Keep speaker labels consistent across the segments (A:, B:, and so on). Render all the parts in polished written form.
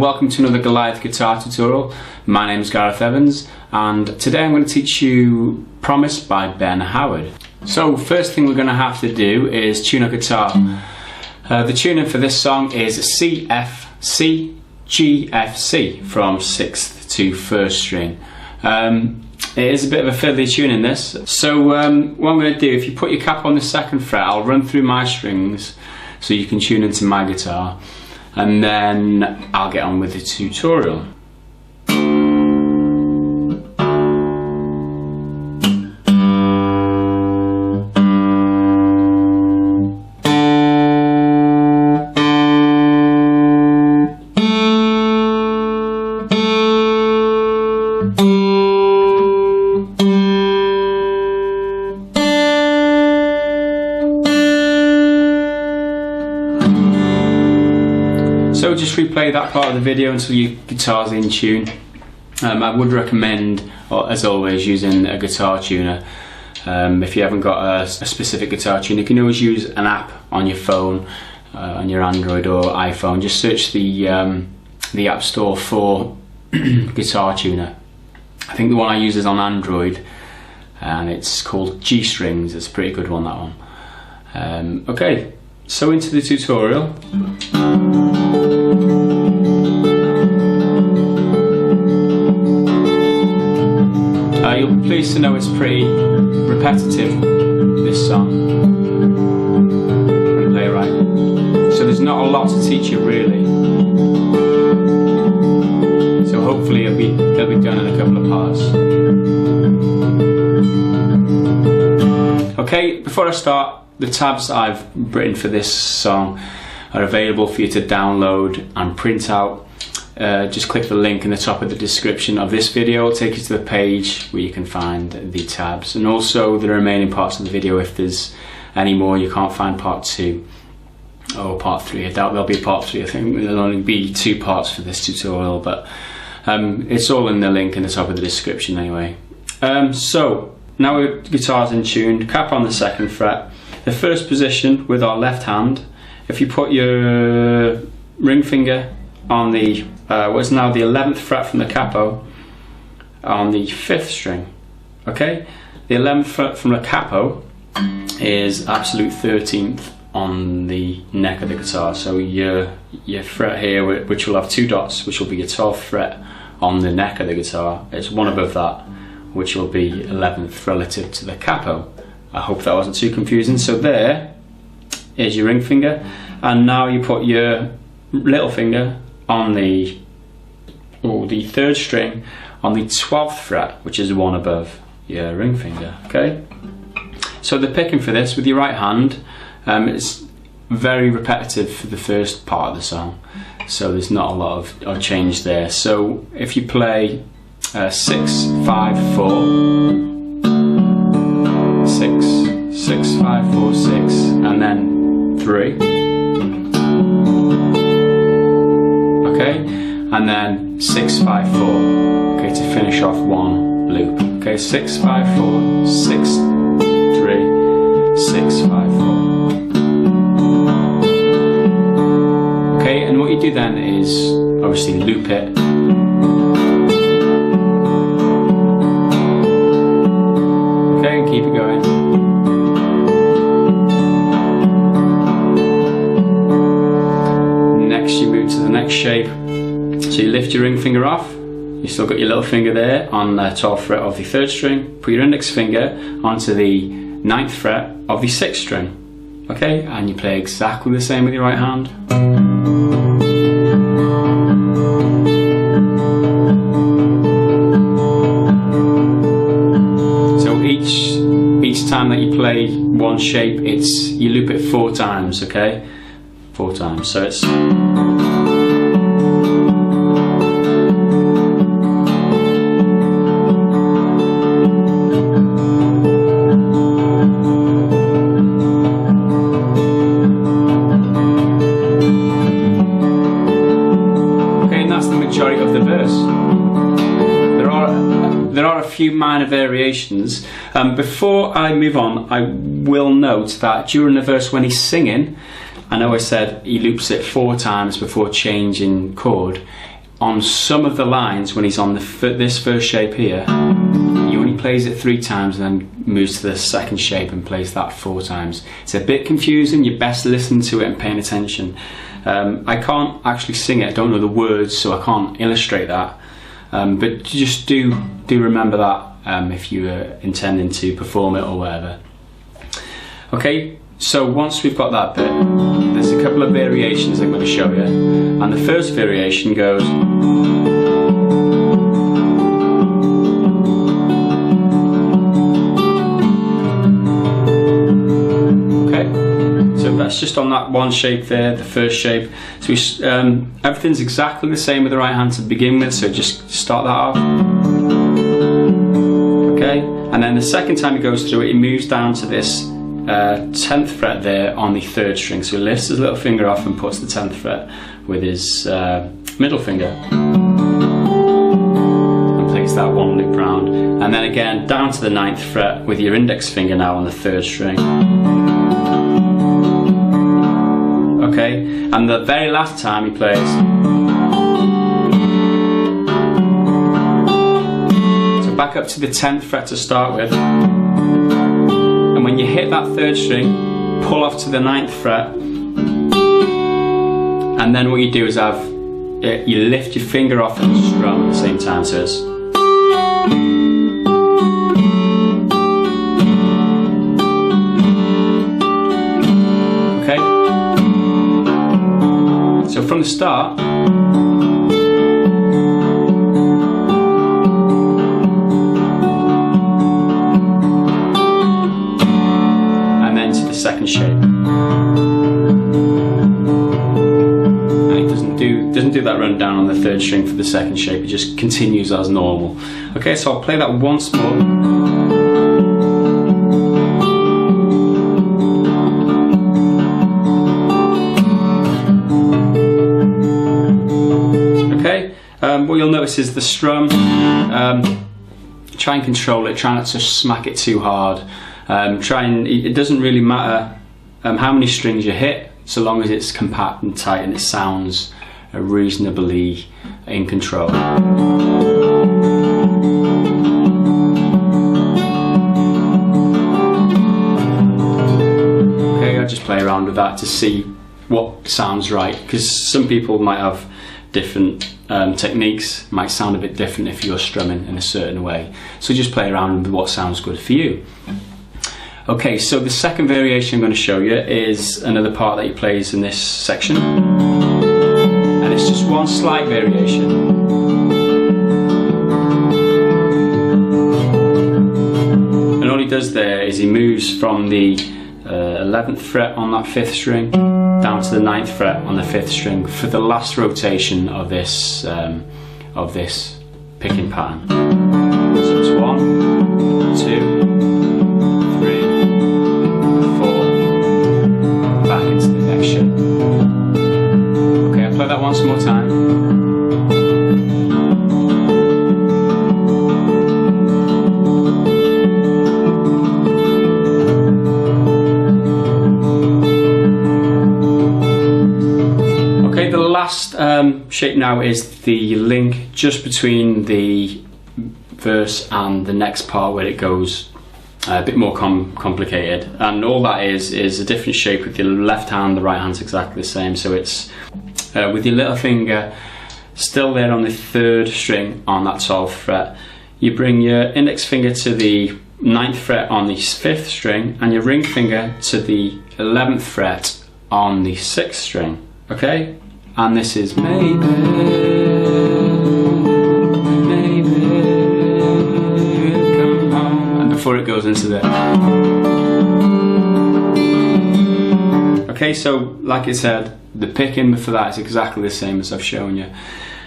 A: welcome to another Goliath guitar tutorial. My name is Gareth Evans and today I'm going to teach you Promise by Ben Howard. So first thing we're going to have to do is tune a guitar. The tuning for this song is C, F, C, G, F, C from 6th to 1st string. It is a bit of a fiddly tune in this. So what I'm going to do, if you put your cap on the 2nd fret, I'll run through my strings so you can tune into my guitar, and then I'll get on with the tutorial. So just replay that part of the video until your guitar's in tune. I would recommend, as always, using a guitar tuner. If you haven't got a specific guitar tuner, you can always use an app on your phone, on your Android or iPhone. Just search the App Store for guitar tuner. I think the one I use is on Android, and it's called G Strings. It's a pretty good one, that one. Okay, so into the tutorial. You'll be pleased to know it's pretty repetitive, this song, when you play it right. So there's not a lot to teach you really. So hopefully it'll be done in a couple of parts. Okay, before I start, the tabs I've written for this song are available for you to download and print out. Just click the link in the top of the description of this video. It'll take you to the page where you can find the tabs, and also the remaining parts of the video. If there's any more you can't find part 2 or part 3, I doubt there'll be part 3. I think there'll only be 2 parts for this tutorial, but it's all in the link in the top of the description anyway. So now our guitar's in tune, cap on the 2nd fret, the first position with our left hand. If you put your ring finger on the what's now the 11th fret from the capo on the 5th string, okay? The 11th fret from the capo is absolute 13th on the neck of the guitar. So your fret here, which will have 2 dots, which will be your 12th fret on the neck of the guitar, is one above that, which will be 11th relative to the capo. I hope that wasn't too confusing. So there is your ring finger, and now you put your little finger on the 3rd string on the 12th fret, which is one above your ring finger, okay? So the picking for this with your right hand, it's very repetitive for the first part of the song, so there's not a lot of change there. So if you play 6, 5, 4, 6, 6, 5, 4, 6, and then 3, okay, and then 6, 5, 4, okay, to finish off one loop. Okay, 6, 5, 4, 6, 3, 6, 5, 4. Okay, and what you do then is obviously loop it. Okay, and keep it going. Next you move to the next shape. So you lift your ring finger off, you still got your little finger there on the 12th fret of the 3rd string, put your index finger onto the 9th fret of the 6th string, okay, and you play exactly the same with your right hand. So each time that you play one shape, you loop it 4 times, okay, 4 times, so it's of the verse. There are a few minor variations. Before I move on, I will note that during the verse when he's singing, I know I said he loops it 4 times before changing chord. on some of the lines, when he's on this first shape here, he only plays it 3 times and then moves to the second shape and plays that 4 times. It's a bit confusing. You're best listening to it and paying attention. I can't actually sing it, I don't know the words, so I can't illustrate that. But just do remember that if you are intending to perform it or whatever. Okay, so once we've got that bit, there's a couple of variations I'm going to show you. And the first variation goes... That's just on that one shape there, the first shape. So everything's exactly the same with the right hand to begin with, so just start that off. Okay, and then the second time he goes through it, he moves down to this 10th fret there on the 3rd string. So he lifts his little finger off and puts the 10th fret with his middle finger and plays that 1 loop round. And then again down to the 9th fret with your index finger now on the 3rd string. Okay, and the very last time he plays, so back up to the 10th fret to start with, and when you hit that 3rd string, pull off to the 9th fret, and then what you do is you lift your finger off and strum at the same time, so it's... So from the start, and then to the second shape, and it doesn't do that run down on the 3rd string for the second shape. It just continues as normal. Okay, so I'll play that once more. What you'll notice is the strum, try and control it, try not to smack it too hard. It doesn't really matter how many strings you hit, so long as it's compact and tight and it sounds reasonably in control. Okay, I'll just play around with that to see what sounds right, because some people might have different techniques, might sound a bit different if you're strumming in a certain way. So just play around with what sounds good for you. Okay, so the second variation I'm going to show you is another part that he plays in this section. And it's just one slight variation. And all he does there is he moves from the 11th fret on that 5th string down to the 9th fret on the 5th string for the last rotation of this picking pattern. So it's 1, 2, 3, 4, back into the next shape. Okay, I'll play that once more time. Last shape now is the link just between the verse and the next part, where it goes a bit more complicated, and all that is a different shape with your left hand. The right hand's exactly the same, so it's with your little finger still there on the 3rd string on that 12th fret. You bring your index finger to the 9th fret on the 5th string and your ring finger to the 11th fret on the 6th string. Okay? And this is maybe, maybe come home, and before it goes into the... Okay, so like I said, the picking for that is exactly the same as I've shown you.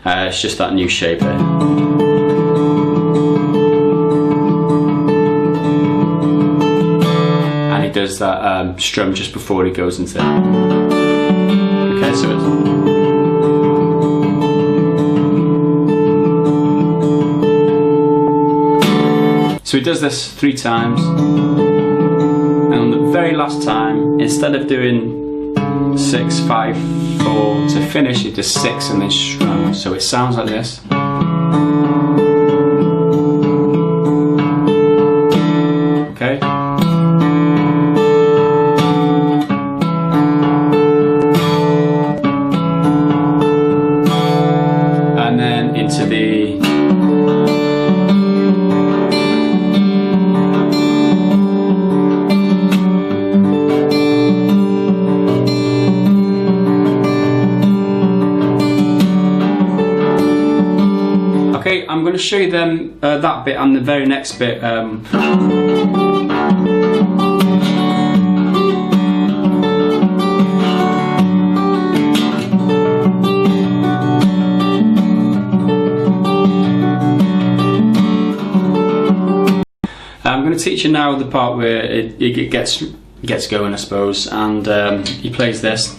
A: It's just that new shape there. And he does that strum just before he goes into that. Okay, so it's... So he does this 3 times, and on the very last time, instead of doing 6, 5, 4. To finish, you do 6 and then strum. So it sounds like this. Okay. And then into the okay, I'm going to show you them that bit and the very next bit. I'm going to teach you now the part where it gets going, I suppose, and he plays this.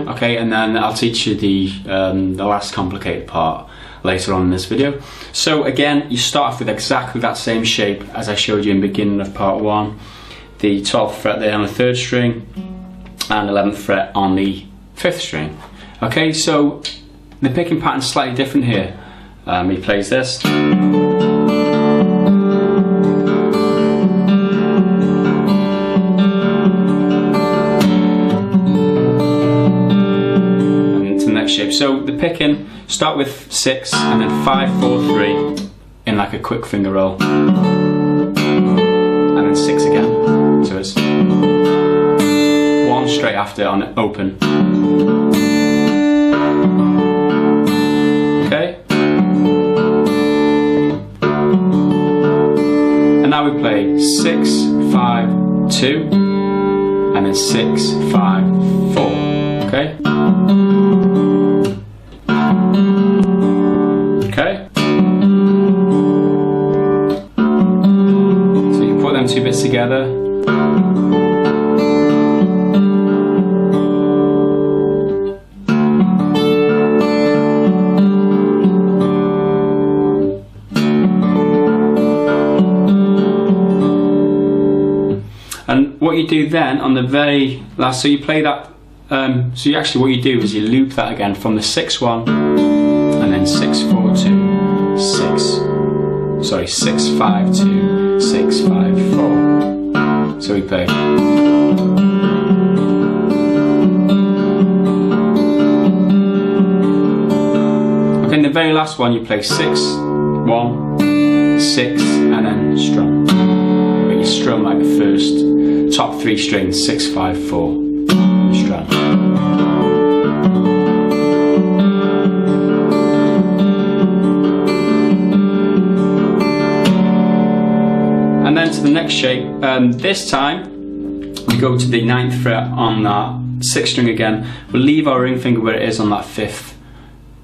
A: Okay, and then I'll teach you the last complicated part later on in this video. So again, you start off with exactly that same shape as I showed you in the beginning of part 1. The 12th fret there on the 3rd string and 11th fret on the 5th string. Okay, so the picking pattern is slightly different here. He plays this. Shape. So the picking, start with 6 and then 5, 4, 3 in like a quick finger roll, and then 6 again. So it's 1 straight after on open. Okay. And now we play 6, 5, 2, and then 6, 5, 4. Okay. Okay. So you put them two bits together. And what you do then on the very last, so you play that, so you actually what you do is you loop that again from the 6-1 and then 6, 4, 2, 6, 5, 2, 6, 5, 4. So we play. Okay, in the very last one you play 6, 1, 6 and then strum. But you strum like the first top 3 strings, 6, 5, 4, strum. And then to the next shape, this time we go to the 9th fret on that 6th string again. We'll leave our ring finger where it is on that 5th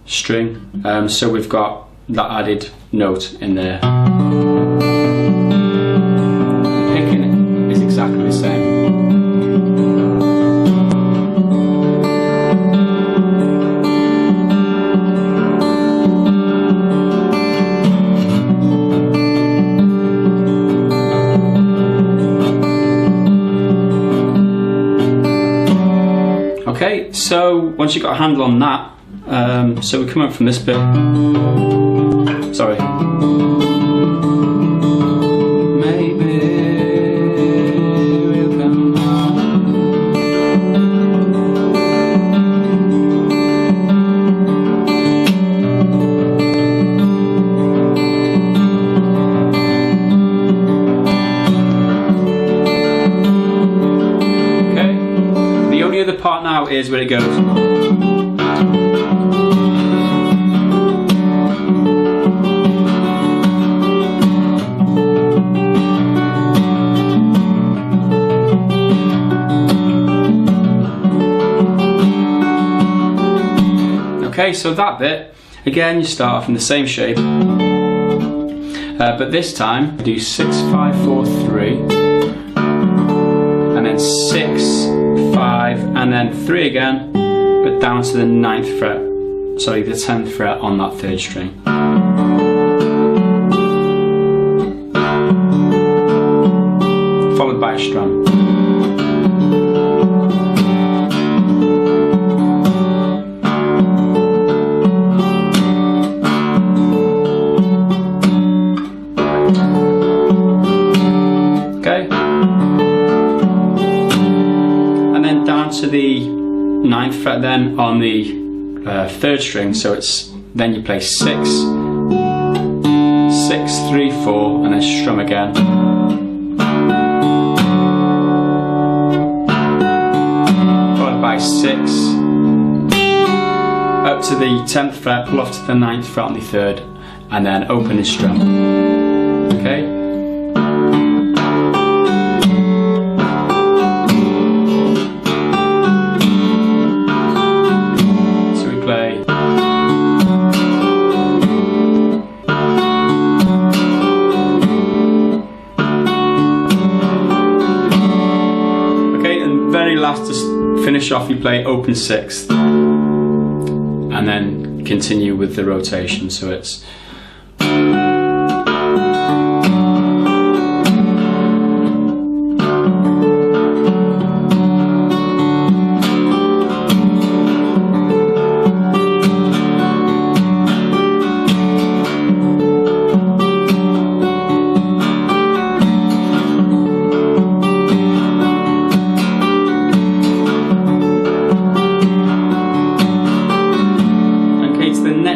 A: string, so we've got that added note in there. The picking is exactly the same. Okay, so once you've got a handle on that, so we come up from this bit. Sorry. Maybe we'll come Okay, the only other part now is where it goes. Okay, so that bit, again you start off in the same shape, but this time do 6, 5, 4, 3, and then 6, 5, and then 3 again, but down to the 9th fret sorry, the 10th fret on that 3rd string. Followed by a strum. Okay. And then down to the 9th fret then on the 3rd string, so it's then you play 6, 6, 3, 4, and then strum again. Followed by 6, up to the 10th fret, pull off to the 9th fret on the 3rd, and then open and strum. Okay? Last, to finish off, you play open 6th and then continue with the rotation, so it's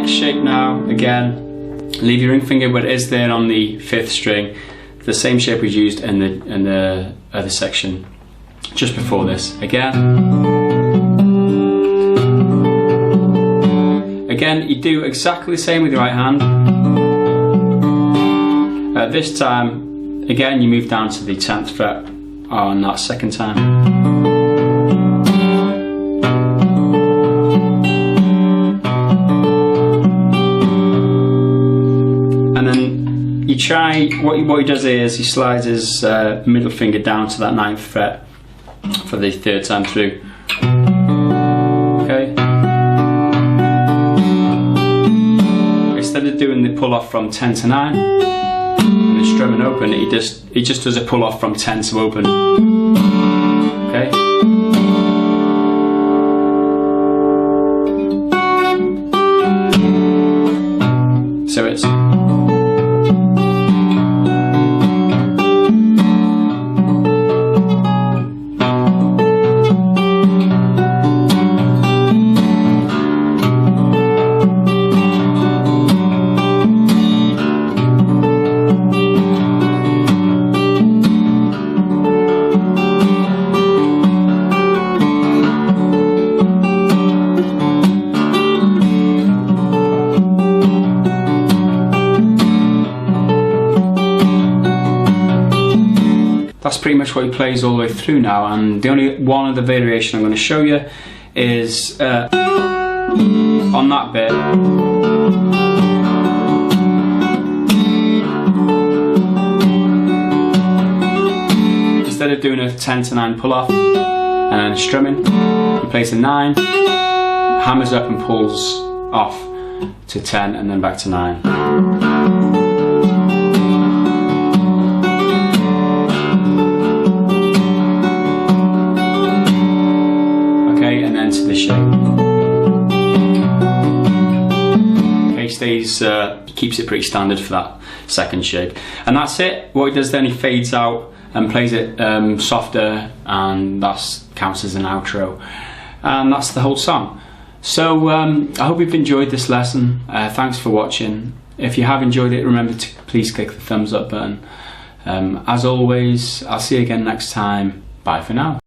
A: shape now. Again, leave your ring finger where it is there on the 5th string, the same shape we used in the other section just before this. Again, you do exactly the same with your right hand. This time, again, you move down to the 10th fret on that 2nd time. You try, what he does here is he slides his middle finger down to that 9th fret for the 3rd time through. Okay. Instead of doing the pull off from 10 to 9 and the strum and open, he just does a pull off from 10 to open. Okay. So it's that's pretty much what he plays all the way through now, and the only one other variation I'm going to show you is on that bit. Instead of doing a 10 to 9 pull off and then strumming, he plays a 9, hammers up and pulls off to 10 and then back to 9. And then to the shape. Okay, keeps it pretty standard for that 2nd shape, and that's it. What he does then, he fades out and plays it softer, and that counts as an outro, and that's the whole song. So I hope you've enjoyed this lesson. Thanks for watching. If you have enjoyed it, remember to please click the thumbs up button. As always, I'll see you again next time. Bye for now.